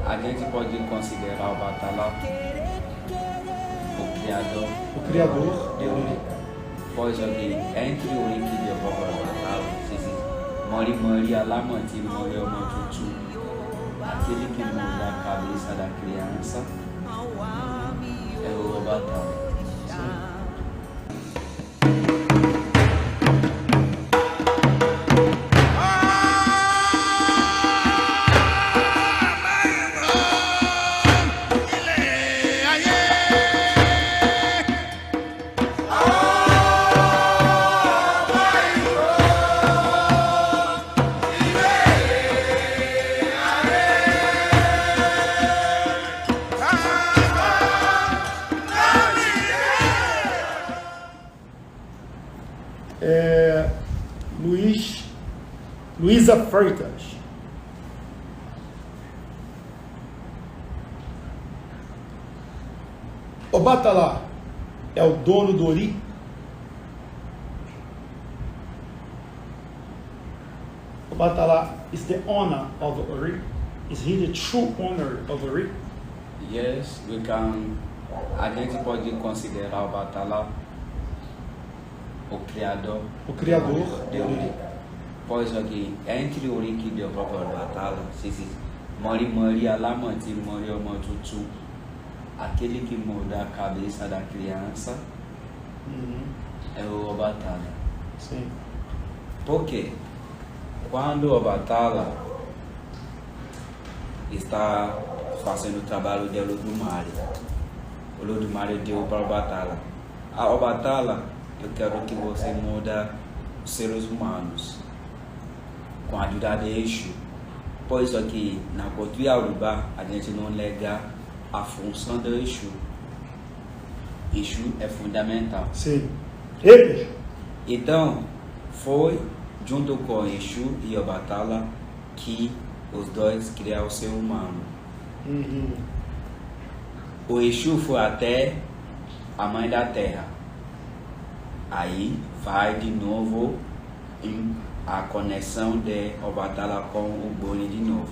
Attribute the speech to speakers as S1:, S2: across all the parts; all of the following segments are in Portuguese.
S1: A gente pode considerar o Obatala o criador de Uri. Pois aqui, entre o Uri que deu para o Obatala, Mori Alamantino morreu Manchuchu, aquele que muda a cabeça da criança é o Obatala.
S2: Luísa Freitas. Obatala é o dono do Uri? Obatala is the owner of Uri? Is he the true owner of Uri?
S1: Yes, we can. A gente pode considerar o Obatala o criador de Uri. Pois aqui, entre o Uri que deu para o Obatala, Mori Alamantino morreu Manchuchu, aquele que muda a cabeça da criança é o Obatala.
S2: Sim.
S1: Por quê? Quando o Obatala está fazendo o trabalho de Olodumare, o Olodumare deu para o Obatala. A Obatala, eu quero que você mude os seres humanos com a ajuda de Exu. Pois aqui, na cultura Yorubá, a gente não nega a função do Exu. Exu é fundamental.
S2: Sim. Exu.
S1: Então, foi junto com Exu e Obatala que os dois criaram o ser humano. O Exu foi até a mãe da terra. Aí vai de novo a conexão de Obatala com o Boni de novo.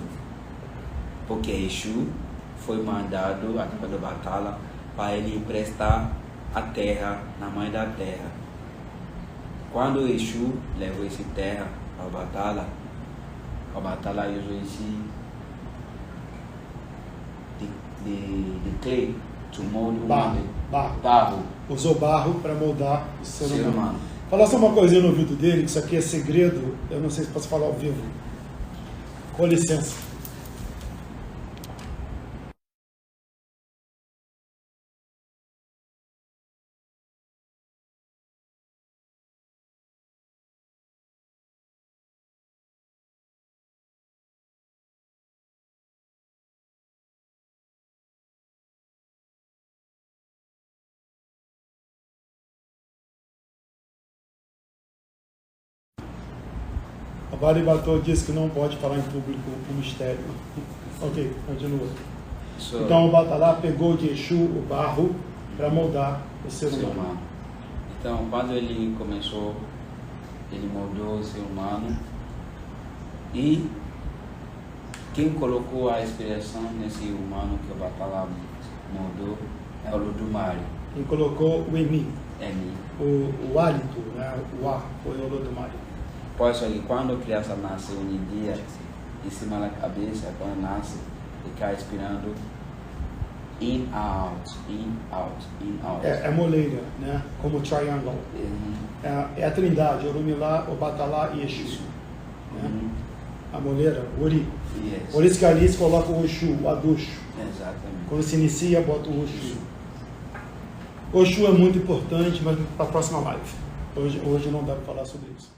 S1: Porque Exu foi mandado através do Obatala para ele emprestar a terra na mãe da terra. Quando Exu levou essa terra para Obatala usou esse de clay to mold barro.
S2: Usou barro para moldar o ser humano. Falar só uma coisinha no ouvido dele, que isso aqui é segredo, eu não sei se posso falar ao vivo. Com licença. A Baribatô disse que não pode falar em público o mistério. Ok, continua. Então o Obatala pegou de Exu o barro para moldar o ser humano.
S1: Então, quando ele começou, ele moldou o ser humano. E quem colocou a inspiração nesse humano que o Obatala moldou é o Olodumare.
S2: Quem colocou o Emi, o hálito, né? O ar, foi o Olodumare.
S1: Pois é que quando a criança nasce um dia, em cima da cabeça, quando nasce, fica respirando in, out, in, out, in, out.
S2: É moleira, né? Como triangle. É a trindade, Orumilá, Obatala e Exu. Né? A moleira, Uri.
S1: Yes.
S2: Por isso que ali se coloca o Oxu, o Aduxo.
S1: Exatamente.
S2: Quando se inicia, bota o Oxu. Oxu é muito importante, mas para a próxima live. Hoje não dá para falar sobre isso.